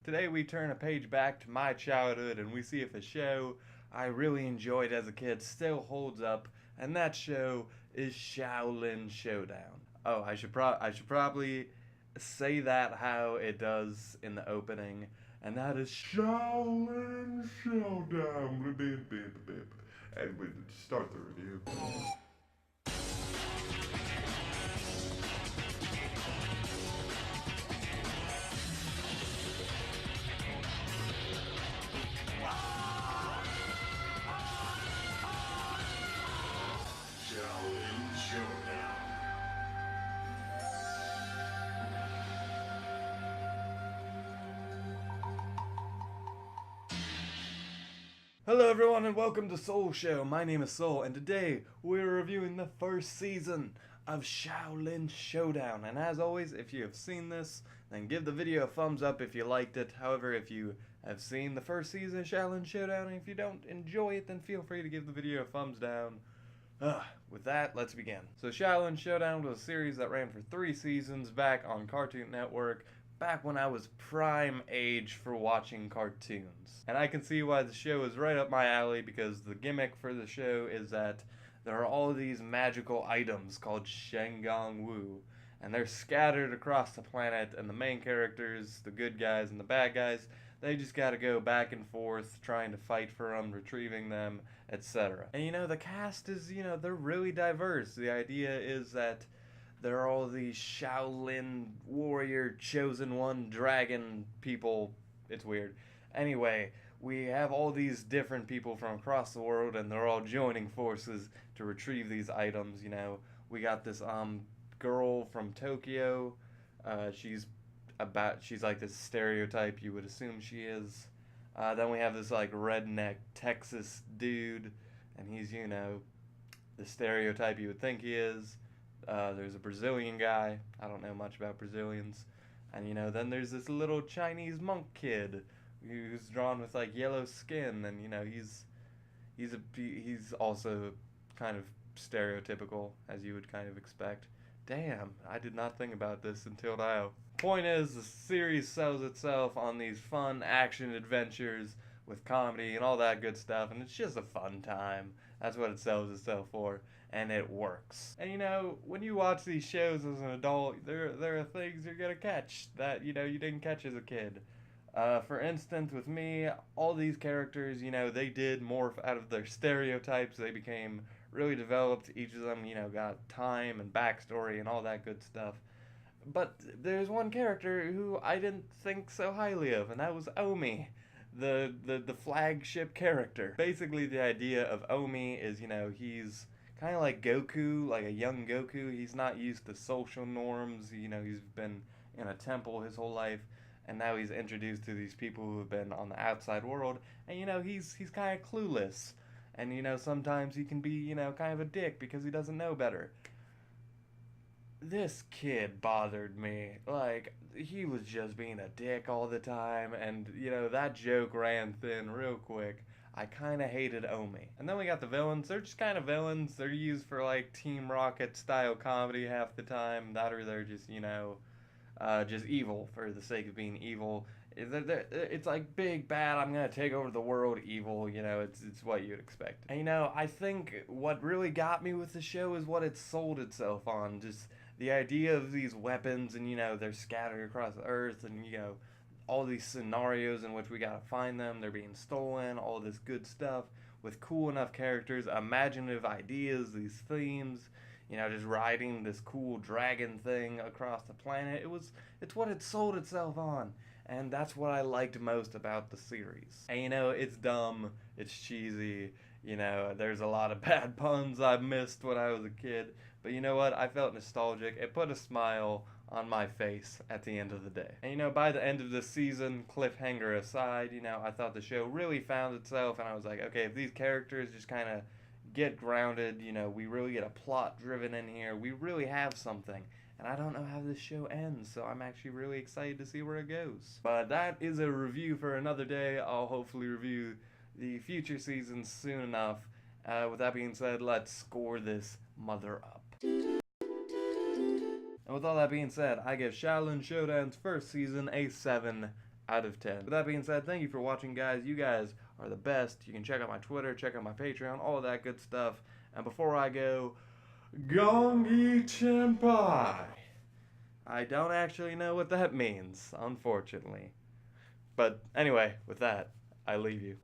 Today we turn a page back to my childhood and we see if a show I really enjoyed as a kid still holds up, and that show is Xiaolin Showdown. Oh, I should probably say that how it does in the opening, and that is Shaolin Showdown. And we start the review. Xiaolin Showdown. Hello everyone and welcome to Solshow. My name is Sol and today we're reviewing the first season of Xiaolin Showdown. And as always, if you have seen this, then give the video a thumbs up if you liked it. However, if you have seen the first season of Xiaolin Showdown and if you don't enjoy it, then feel free to give the video a thumbs down. With that, let's begin. So Xiaolin Showdown was a series that ran for 3 seasons back on Cartoon Network, back when I was prime age for watching cartoons. And I can see why the show is right up my alley, because the gimmick for the show is that there are all these magical items called Gong Wu, and they're scattered across the planet, and the main characters, the good guys and the bad guys, they just gotta go back and forth trying to fight for them, retrieving them, etc. And the cast is, they're really diverse. The idea is that there are all these Shaolin warrior chosen one dragon people. It's weird. Anyway, we have all these different people from across the world and they're all joining forces to retrieve these items. We got this girl from Tokyo. She's like this stereotype you would assume she is. Then we have this like redneck Texas dude, and he's the stereotype you would think he is. There's a Brazilian guy. I don't know much about Brazilians. And then there's this little Chinese monk kid who's drawn with like yellow skin, and he's also kind of stereotypical, as you would kind of expect. Damn, I did not think about this until now. Point is, the series sells itself on these fun action adventures with comedy and all that good stuff, and it's just a fun time. That's what it sells itself for, and it works. And when you watch these shows as an adult, there are things you're gonna catch that you didn't catch as a kid. For instance, with me, all these characters, they did morph out of their stereotypes. They became really developed. Each of them, got time and backstory and all that good stuff. But there's one character who I didn't think so highly of, and that was Omi, the flagship character. Basically, the idea of Omi is, he's kind of like Goku, like a young Goku. He's not used to social norms. He's been in a temple his whole life, and now he's introduced to these people who have been on the outside world, and he's kind of clueless, and sometimes he can be kind of a dick because he doesn't know better. This kid bothered me. Like, he was just being a dick all the time, and that joke ran thin real quick. I kind of hated Omi. And then we got the villains. They're just kind of villains. They're used for like Team Rocket style comedy half the time. That, or they're just evil for the sake of being evil. It's like big bad, I'm gonna take over the world evil. It's what you'd expect. And I think what really got me with the show is what it sold itself on. Just the idea of these weapons, and they're scattered across the earth, and all these scenarios in which we gotta find them. They're being stolen. All this good stuff with cool enough characters, imaginative ideas, these themes. Just riding this cool dragon thing across the planet. It's what it sold itself on. And that's what I liked most about the series. And it's dumb, it's cheesy, there's a lot of bad puns I missed when I was a kid. But you know what? I felt nostalgic. It put a smile on my face at the end of the day. And by the end of the season, cliffhanger aside, I thought the show really found itself, and I was like, okay, if these characters just kind of get grounded, we really get a plot driven in here, we really have something. And I don't know how this show ends, so I'm actually really excited to see where it goes. But that is a review for another day. I'll hopefully review the future seasons soon enough. With that being said, let's score this mother up. And with all that being said, I give Xiaolin Showdown's first season a 7 out of 10. With that being said, thank you for watching, guys. You guys are the best. You can check out my Twitter, check out my Patreon, all of that good stuff. And before I go, GONG TEMPAI. I don't actually know what that means, unfortunately. But anyway, with that, I leave you.